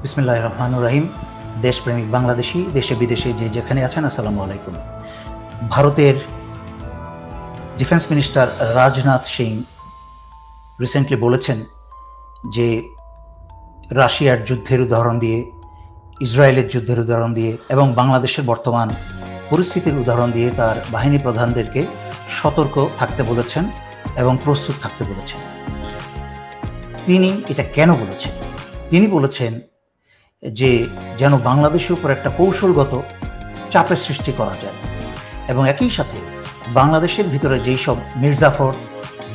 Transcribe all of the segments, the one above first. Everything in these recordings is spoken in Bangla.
বিসমিল্লাহির রহমানির রহিম। দেশপ্রেমিক বাংলাদেশি, দেশে বিদেশে যে যেখানে আছেন, আসসালামু আলাইকুম। ভারতের defence minister Rajnath Singh recently বলেছেন যে রাশিয়ার যুদ্ধের উদাহরণ দিয়ে, ইসরায়েলের যুদ্ধের উদাহরণ দিয়ে এবং বাংলাদেশের বর্তমান পরিস্থিতির উদাহরণ দিয়ে তার বাহিনী প্রধানদেরকে সতর্ক থাকতে বলেছেন এবং প্রস্তুত থাকতে বলেছেন। তিনি এটা কেন বলেছেন? তিনি বলেছেন যে যেন বাংলাদেশের উপর একটা কৌশলগত চাপের সৃষ্টি করা যায় এবং একই সাথে বাংলাদেশের ভিতরে যেই সব মির্জাফর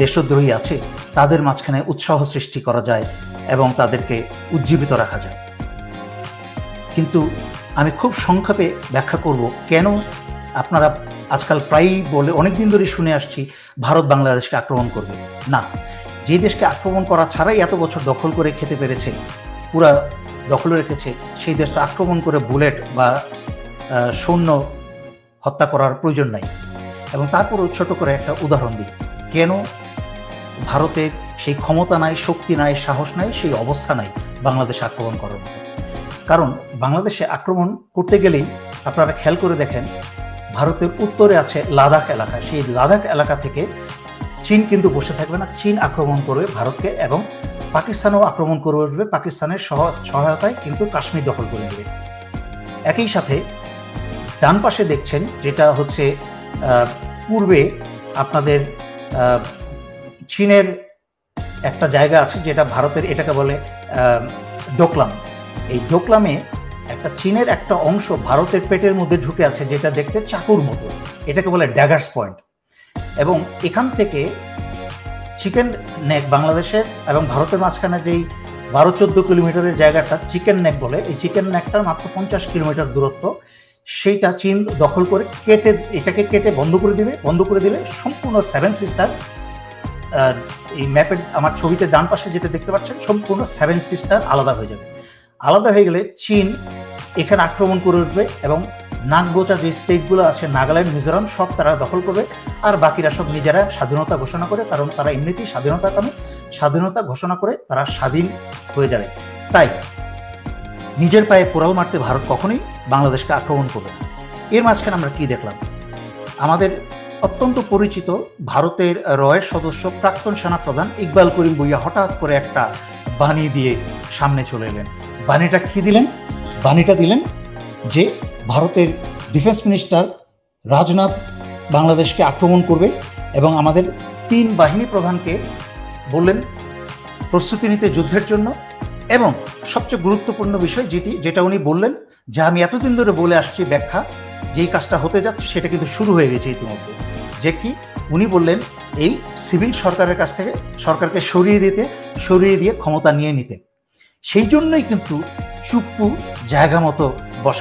দেশদ্রোহী আছে তাদের মাঝখানে উৎসাহ সৃষ্টি করা যায় এবং তাদেরকে উজ্জীবিত রাখা যায়। কিন্তু আমি খুব সংক্ষেপে ব্যাখ্যা করব কেন আপনারা আজকাল প্রায়ই বলে, অনেকদিন ধরে শুনে আসছি ভারত বাংলাদেশকে আক্রমণ করবে। না, যে দেশকে আক্রমণ করা ছাড়াই এত বছর দখল করে খেতে পেরেছে, পুরা দখলে রেখেছে, সেই দেশটা আক্রমণ করে বুলেট বা সৈন্য হত্যা করার প্রয়োজন নাই। এবং তারপরও ছোট করে একটা উদাহরণ দিই, কেন ভারতের সেই ক্ষমতা নাই, শক্তি নাই, সাহস নাই, সেই অবস্থা নাই বাংলাদেশে আক্রমণ করার মতো। কারণ বাংলাদেশে আক্রমণ করতে গেলেই আপনারা খেয়াল করে দেখেন, ভারতের উত্তরে আছে লাদাখ এলাকা, সেই লাদাখ এলাকা থেকে চীন কিন্তু বসে থাকবে না, চীন আক্রমণ করবে ভারতকে এবং পাকিস্তানও আক্রমণ করে বসবে, পাকিস্তানের সহায়তায় কিন্তু কাশ্মীর দখল করে নেবে। একই সাথে ডান পাশে দেখছেন যেটা হচ্ছে পূর্বে আপনাদের চীনের একটা জায়গা আছে যেটা ভারতের, এটাকে বলে ডোকলাম। এই ডোকলামে একটা চীনের একটা অংশ ভারতের পেটের মধ্যে ঢুকে আছে, যেটা দেখতে চাকুর মতো, এটাকে বলে ড্যাগার্স পয়েন্ট। এবং এখান থেকে চিকেন নেক, বাংলাদেশের এবং ভারতের মাঝখানে যেই 12-14 কিলোমিটারের জায়গাটা চিকেন নেক বলে, এই চিকেন নেকটার মাত্র 50 কিলোমিটার দূরত্ব, সেইটা চীন দখল করে এটাকে কেটে বন্ধ করে দিবে। বন্ধ করে দিলে সম্পূর্ণ 7 সিস্টার, এই ম্যাপের আমার ছবিতে ডান পাশে যেটা দেখতে পাচ্ছেন, সম্পূর্ণ 7 সিস্টার আলাদা হয়ে যাবে। আলাদা হয়ে গেলে চীন এখানে আক্রমণ করে উঠবে এবং নাগবোচা যে স্টেটগুলো আছে, নাগাল্যান্ড, মিজোরাম, সব তারা দখল করবে। আর বাকিরা সব নিজেরা স্বাধীনতা ঘোষণা করে, কারণ তারা এমনিতেই স্বাধীনতাকামী, স্বাধীনতা ঘোষণা করে তারা স্বাধীন হয়ে যাবে। তাই নিজের পায়ে কোরাল মারতে ভারত কখনোই বাংলাদেশকে আক্রমণ করবে না। এর মাঝখানে আমরা কি দেখলাম? আমাদের অত্যন্ত পরিচিত ভারতের রয়ের সদস্য, প্রাক্তন সেনাপ্রধান ইকবাল করিম ভুইয়া হঠাৎ করে একটা বাণী দিয়ে সামনে চলে এলেন। বাণীটা কি দিলেন? বাণীটা দিলেন যে ভারতের ডিফেন্স মিনিস্টার রাজনাথ বাংলাদেশকে আক্রমণ করবে এবং আমাদের 3 বাহিনী প্রধানকে বললেন প্রস্তুতি নিতে যুদ্ধের জন্য। এবং সবচেয়ে গুরুত্বপূর্ণ বিষয় যেটা উনি বললেন, যা আমি এতদিন ধরে বলে আসছি ব্যাখ্যা, যেই কাজটা হতে যাচ্ছে সেটা কিন্তু শুরু হয়ে গেছে ইতিমধ্যে। যে কি উনি বললেন, এই সিভিল সরকারের কাছ থেকে সরকারকে সরিয়ে দিয়ে ক্ষমতা নিয়ে নিতে। সেই জন্যই কিন্তু চুপ্পু জায়গা মতো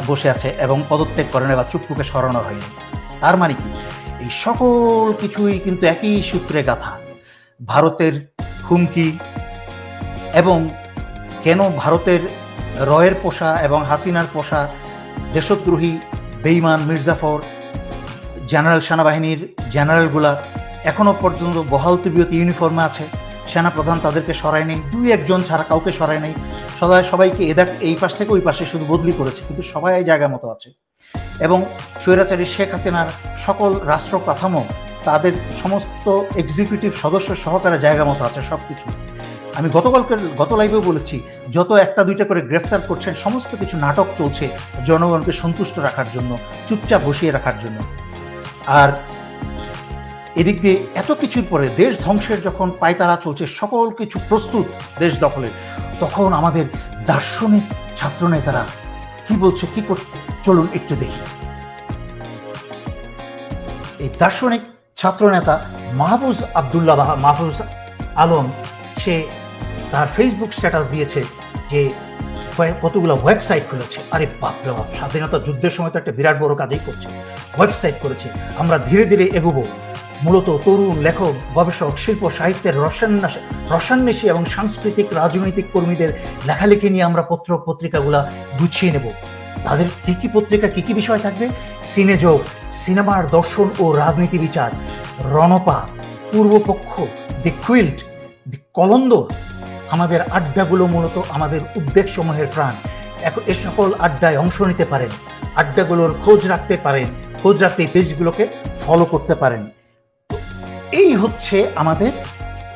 বসে আছে এবং পদত্যাগ করেন, বা চুপ্পুকে সরানো হয়নি। তার মানে কি, এই সকল কিছুই কিন্তু একই সূত্রে গাথা। ভারতের হুমকি এবং কেন ভারতের রয়ের পোষা এবং হাসিনার পোষা দেশদ্রোহী বেইমান মির্জাফর জেনারেল, সেনাবাহিনীর জেনারেলগুলা এখনও পর্যন্ত বহাল তবিয়ত ইউনিফর্মে আছে, সেনাপ্রধান তাদেরকে সরায় নেই, 2-1 ছাড়া কাউকে সরায় নেই, সবাইকে এই পাশ থেকে ওই পাশে শুধু বদলি করেছে, কিন্তু সবাই এই জায়গা মতো আছে। এবং স্বৈরাচারী শেখ হাসিনার সকল রাষ্ট্র কাঠামো, তাদের সমস্ত এক্সিকিউটিভ সদস্য সহকারে জায়গা মতো আছে সব কিছু। আমি গত লাইভেও বলেছি, যত 1-2 করে গ্রেফতার করছেন, সমস্ত কিছু নাটক চলছে জনগণকে সন্তুষ্ট রাখার জন্য, চুপচাপ বসিয়ে রাখার জন্য। আর এদিক দিয়ে এত কিছুর পরে দেশ ধ্বংসের যখন পায়তারা চলছে, সকল কিছু প্রস্তুত দেশ দখলের, তখন আমাদের দার্শনিক ছাত্রনেতারা কি বলছে, কি করছে, চলুন একটু দেখি। এই দার্শনিক ছাত্রনেতা মাহফুজ আলম, সে তার ফেসবুক স্ট্যাটাস দিয়েছে যে কতগুলো ওয়েবসাইট খুলেছে। আরে বাপরে বাপ, স্বাধীনতা যুদ্ধের সময় তো একটা বিরাট বড় কাজই করছে, ওয়েবসাইট করেছে। আমরা ধীরে ধীরে এগোবো। মূলত তরুণ লেখক, গবেষক, শিল্প সাহিত্যের রসান্বেষী এবং সাংস্কৃতিক রাজনৈতিক কর্মীদের লেখালেখি নিয়ে আমরা পত্রিকাগুলা গুছিয়ে নেব। তাদের কী কী পত্রিকা, কী কী বিষয় থাকবে? সিনেযোগ, সিনেমার দর্শন ও রাজনীতি বিচার, রণপা, পূর্বপক্ষ, দি কুইল্ট, দি কলন্দর। আমাদের আড্ডাগুলো মূলত আমাদের উদ্বেগ সমূহের প্রাণ। এখন এ সকল আড্ডায় অংশ নিতে পারেন, আড্ডাগুলোর খোঁজ রাখতে পারেন, খোঁজ রাখতে এই পেজগুলোকে ফলো করতে পারেন। এই হচ্ছে আমাদের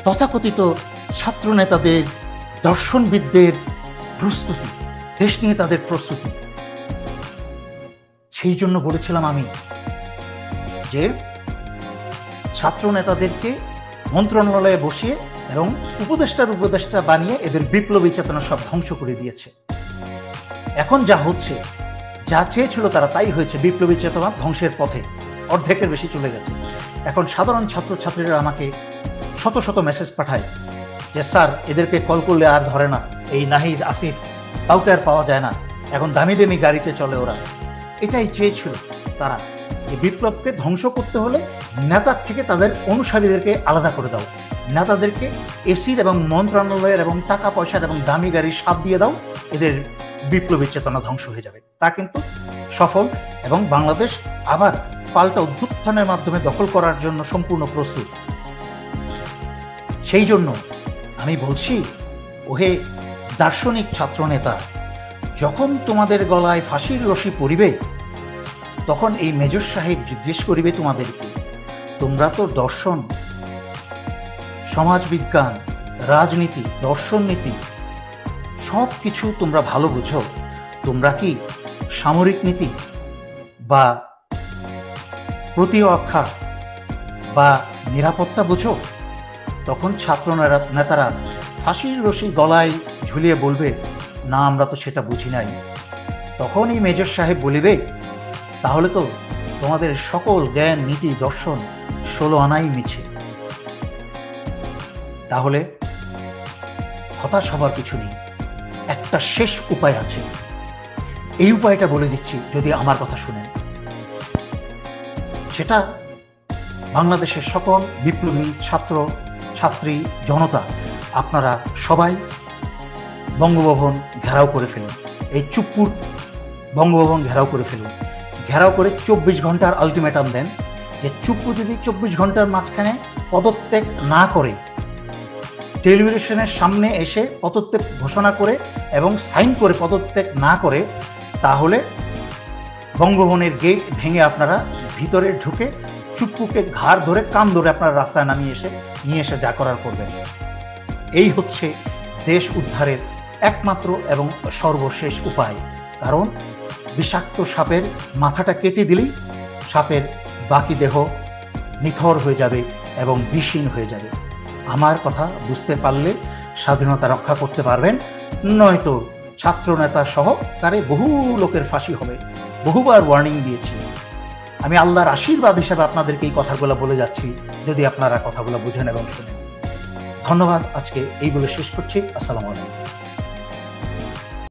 তথাকথিত ছাত্র নেতাদের, দর্শনবিদদের প্রস্তুতি, দেশ নিয়ে তাদের প্রস্তুতি। সেই জন্য বলেছিলাম আমি যে ছাত্র নেতাদেরকে মন্ত্রণালয়ে বসিয়ে এবং উপদেষ্টা বানিয়ে এদের বিপ্লবী চেতনা সব ধ্বংস করে দিয়েছে। এখন যা হচ্ছে, যা চেয়েছিল তারা তাই হয়েছে। বিপ্লবী চেতনা ধ্বংসের পথে, অর্ধেকের বেশি চলে গেছে। এখন সাধারণ ছাত্রছাত্রীরা আমাকে শত শত মেসেজ পাঠায় যে স্যার, এদেরকে কল করলে আর ধরে না, এই নাহিদ, আসিফ, কাউকে আর পাওয়া যায় না, এখন দামি দামি গাড়িতে চলে ওরা। এটাই চেয়েছিল তারা, যে বিপ্লবকে ধ্বংস করতে হলে নেতার থেকে তাদের অনুসারীদেরকে আলাদা করে দাও, নেতাদেরকে এসির এবং মন্ত্রণালয়ের এবং টাকা পয়সার এবং দামি গাড়ির স্বাদ দিয়ে দাও, এদের বিপ্লবী চেতনা ধ্বংস হয়ে যাবে। তা কিন্তু সফল, এবং বাংলাদেশ আবার পাল্টা অভ্যুত্থানের মাধ্যমে দখল করার জন্য সম্পূর্ণ প্রস্তুত। সেই জন্য আমি বলছি, ওহে দার্শনিক ছাত্র নেতা, যখন তোমাদের গলায় ফাঁসির রশি পড়িবে, তখন এই মেজর সাহেব জিজ্ঞেস করিবে তোমাদেরকে, তোমরা তো দর্শন, সমাজবিজ্ঞান, রাজনীতি, দর্শননীতি সব কিছু তোমরা ভালো বুঝো, তোমরা কি সামরিক নীতি বা প্রতিরক্ষা বা নিরাপত্তা বুঝো? তখন ছাত্র নেতারা ফাঁসির রশি গলায় ঝুলিয়ে বলবে, না, আমরা তো সেটা বুঝি নাই। তখন এই মেজর সাহেব বলিবে, তাহলে তো তোমাদের সকল জ্ঞান, নীতি, দর্শন 16 আনাই মিছে। তাহলে হতাশ হবার কিছু নেই, একটা শেষ উপায় আছে। এই উপায়টা বলে দিচ্ছি, যদি আমার কথা শুনেন। সেটা বাংলাদেশের সকল বিপ্লবী ছাত্র, ছাত্রী, জনতা, আপনারা সবাই বঙ্গভবন ঘেরাও করে ফেলুন। এই চুপ্পুর বঙ্গভবন ঘেরাও করে ফেলুন। ঘেরাও করে 24 ঘন্টার আলটিমেটাম দেন যে চুপ্পু যদি 24 ঘন্টার মাঝখানে পদত্যাগ না করে, টেলিভিশনের সামনে এসে পদত্যাগ ঘোষণা করে এবং সাইন করে পদত্যাগ না করে, তাহলে বঙ্গভবনের গেট ভেঙে আপনারা ভিতরে ঢুকে চুপ্পুকে ঘাড় ধরে, কান ধরে আপনারা রাস্তায় নিয়ে এসে যা করার করবেন। এই হচ্ছে দেশ উদ্ধারের একমাত্র এবং সর্বশেষ উপায়। কারণ বিষাক্ত সাপের মাথাটা কেটে দিলেই সাপের বাকি দেহ নিথর হয়ে যাবে এবং বিষহীন হয়ে যাবে। আমার কথা বুঝতে পারলে স্বাধীনতা রক্ষা করতে পারবেন, নয়তো ছাত্র নেতা সহকারে বহু লোকের ফাঁসি হবে। বহুবার ওয়ার্নিং দিয়েছি আমি। আল্লাহর আশীর্বাদ হিসেবে আপনাদেরকে এই কথাগুলো বলে যাচ্ছি, যদি আপনারা কথাগুলো বুঝেন এবং শোনেন। ধন্যবাদ। আজকে এইগুলো শেষ করছি। আসসালামু আলাইকুম।